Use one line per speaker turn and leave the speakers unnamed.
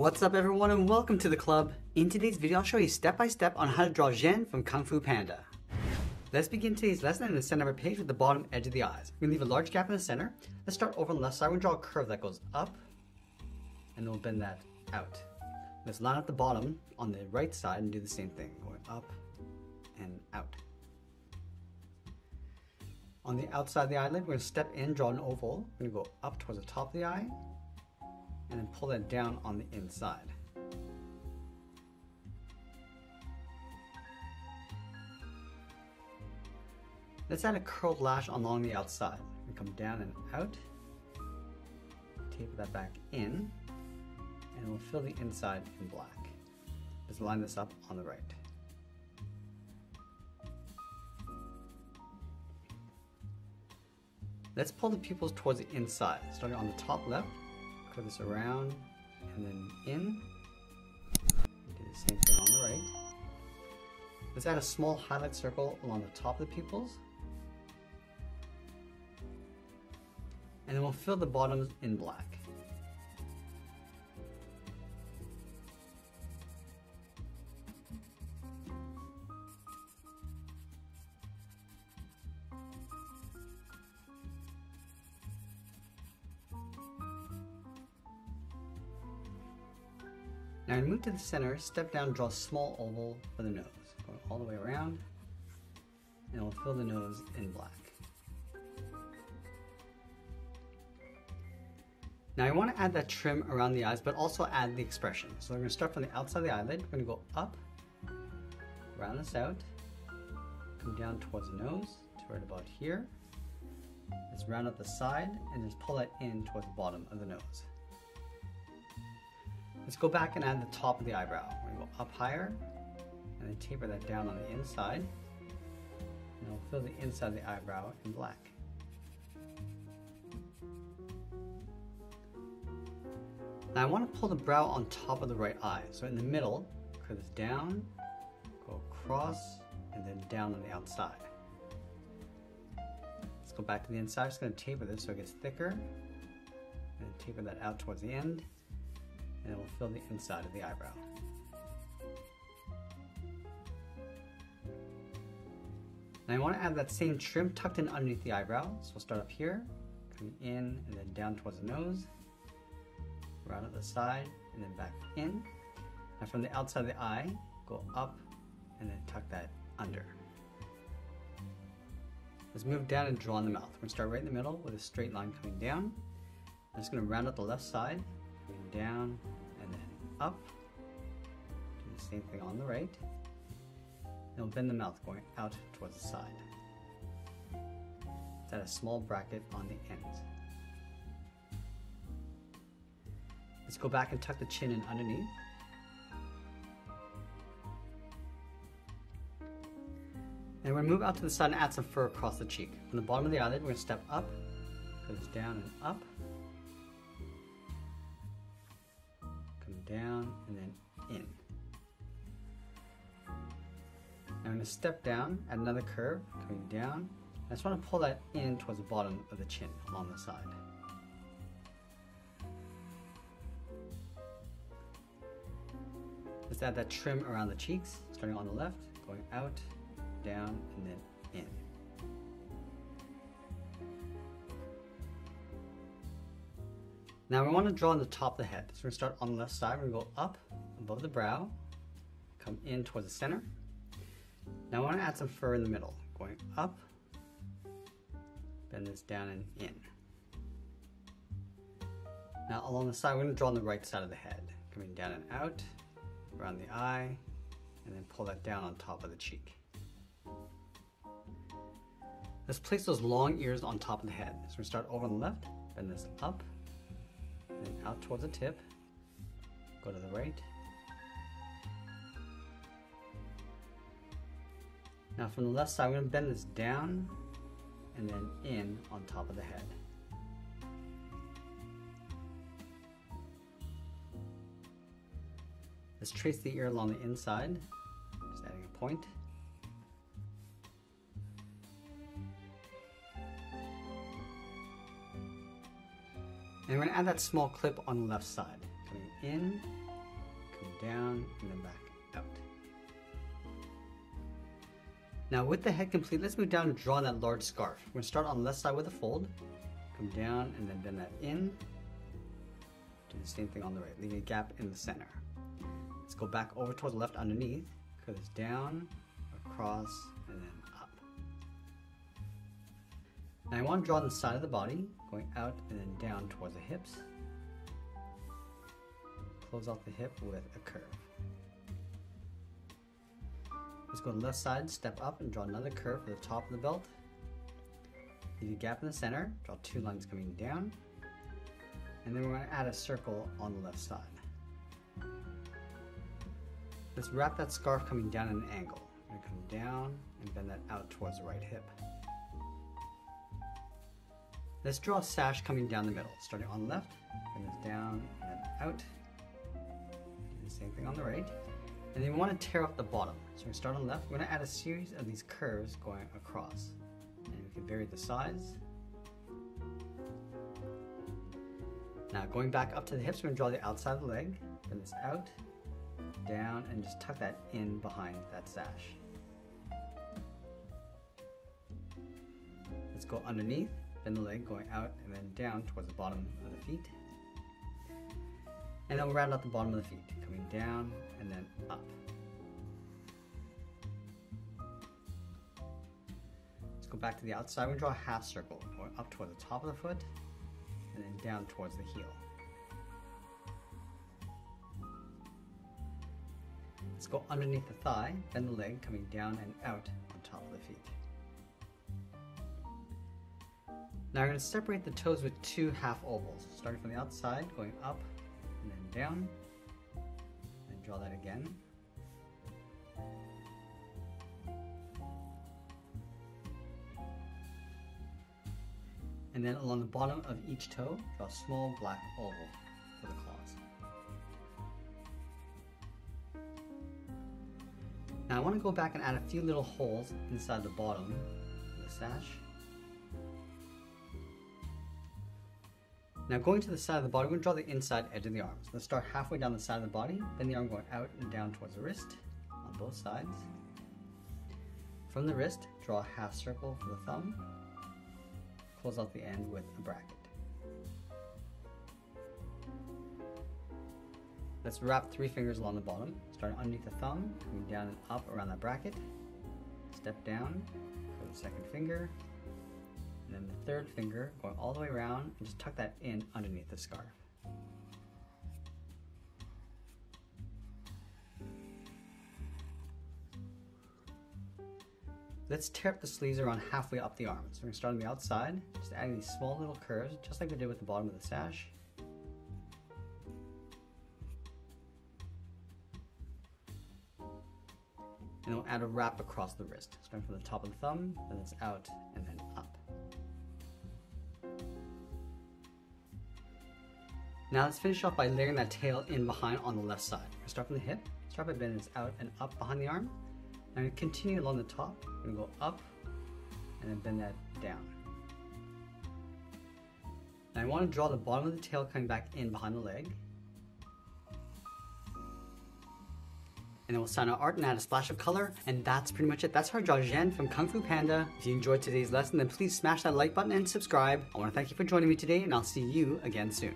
What's up everyone and welcome to the club. In today's video I'll show you step by step on how to draw Zhen from Kung Fu Panda. Let's begin today's lesson in the center of our page with the bottom edge of the eyes. We're going to leave a large gap in the center. Let's start over on the left side. We're going to draw a curve that goes up and then we'll bend that out. Let's line up the bottom on the right side and do the same thing, going up and out. On the outside of the eyelid, we're going to step in, draw an oval. We're going to go up towards the top of the eye and then pull that down on the inside. Let's add a curled lash along the outside. We come down and out, taper that back in, and we'll fill the inside in black. Let's line this up on the right. Let's pull the pupils towards the inside, starting on the top left. Curve this around and then in. Do the same thing on the right. Let's add a small highlight circle along the top of the pupils. And then we'll fill the bottoms in black. Now we move to the center, step down, draw a small oval for the nose. Going all the way around, and we'll fill the nose in black. Now I want to add that trim around the eyes, but also add the expression. So we're going to start from the outside of the eyelid. We're going to go up, round this out, come down towards the nose, to right about here. Let's round up the side, and just pull that in towards the bottom of the nose. Let's go back and add the top of the eyebrow. We're going to go up higher and then taper that down on the inside. And we'll fill the inside of the eyebrow in black. Now I want to pull the brow on top of the right eye. So in the middle, curve this down, go across, and then down on the outside. Let's go back to the inside. I'm just going to taper this so it gets thicker. And taper that out towards the end. And it will fill the inside of the eyebrow. Now I want to add that same trim tucked in underneath the eyebrow. So we'll start up here, coming in and then down towards the nose, round up the side, and then back in. Now from the outside of the eye, go up and then tuck that under. Let's move down and draw in the mouth. We're going to start right in the middle with a straight line coming down. I'm just going to round up the left side, coming down and then up. Do the same thing on the right. And we'll bend the mouth going out towards the side. Let's add a small bracket on the ends. Let's go back and tuck the chin in underneath. And we're going to move out to the side and add some fur across the cheek. From the bottom of the eyelid, we're going to step up, go down and up. Down and then in. Now I'm going to step down, add another curve, coming down. I just want to pull that in towards the bottom of the chin along the side. Let's add that trim around the cheeks, starting on the left, going out, down, and then in. Now we want to draw on the top of the head. So we're going to start on the left side. We're going to go up above the brow, come in towards the center. Now I want to add some fur in the middle, going up, bend this down and in. Now along the side, we're going to draw on the right side of the head, coming down and out, around the eye, and then pull that down on top of the cheek. Let's place those long ears on top of the head. So we're going to start over on the left, bend this up, then out towards the tip, go to the right. Now from the left side, I'm going to bend this down and then in on top of the head. Let's trace the ear along the inside, just adding a point. And we're going to add that small clip on the left side, coming in come down, and then back out. Now with the head complete, let's move down and draw that large scarf. We're going to start on the left side with a fold, come down and then bend that in. Do the same thing on the right, leaving a gap in the center. Let's go back over towards the left underneath, cut this down, across, and then up. Now I want to draw the side of the body, going out and then down towards the hips. Close off the hip with a curve. Let's go to the left side, step up and draw another curve for the top of the belt. Leave a gap in the center, draw two lines coming down. And then we're going to add a circle on the left side. Let's wrap that scarf coming down at an angle. We're going to come down and bend that out towards the right hip. Let's draw a sash coming down the middle, starting on the left, bend this down and then out. Do the same thing on the right. And then we want to tear up the bottom. So we're going to start on the left. We're going to add a series of these curves going across. And we can vary the size. Now going back up to the hips, we're going to draw the outside of the leg. Bend this out, down, and just tuck that in behind that sash. Let's go underneath, bend the leg going out and then down towards the bottom of the feet. And then we'll round out the bottom of the feet, coming down and then up. Let's go back to the outside. We'll draw a half circle, going up toward the top of the foot and then down towards the heel. Let's go underneath the thigh, bend the leg, coming down and out on top of the feet. Now we're going to separate the toes with two half ovals, starting from the outside, going up and then down, and draw that again. And then along the bottom of each toe, draw a small black oval for the claws. Now I want to go back and add a few little holes inside the bottom of the sash. Now going to the side of the body, we're going to draw the inside edge of the arms. Let's start halfway down the side of the body, then the arm going out and down towards the wrist on both sides. From the wrist, draw a half circle for the thumb. Close off the end with a bracket. Let's wrap 3 fingers along the bottom, starting underneath the thumb, coming down and up around that bracket. Step down for the second finger, and then the third finger going all the way around, and just tuck that in underneath the scarf. Let's tear up the sleeves around halfway up the arms. We're going to start on the outside, just adding these small little curves, just like we did with the bottom of the sash. And we'll add a wrap across the wrist, starting from the top of the thumb, then it's out, and then up. Now let's finish off by layering that tail in behind on the left side. We're going to start from the hip, start by bending this out and up behind the arm. I'm going to continue along the top. I'm going to go up and then bend that down. Now I want to draw the bottom of the tail coming back in behind the leg. And then we'll sign our art and add a splash of color, and that's pretty much it. That's how I draw Zhen from Kung Fu Panda. If you enjoyed today's lesson, then please smash that like button and subscribe. I want to thank you for joining me today, and I'll see you again soon.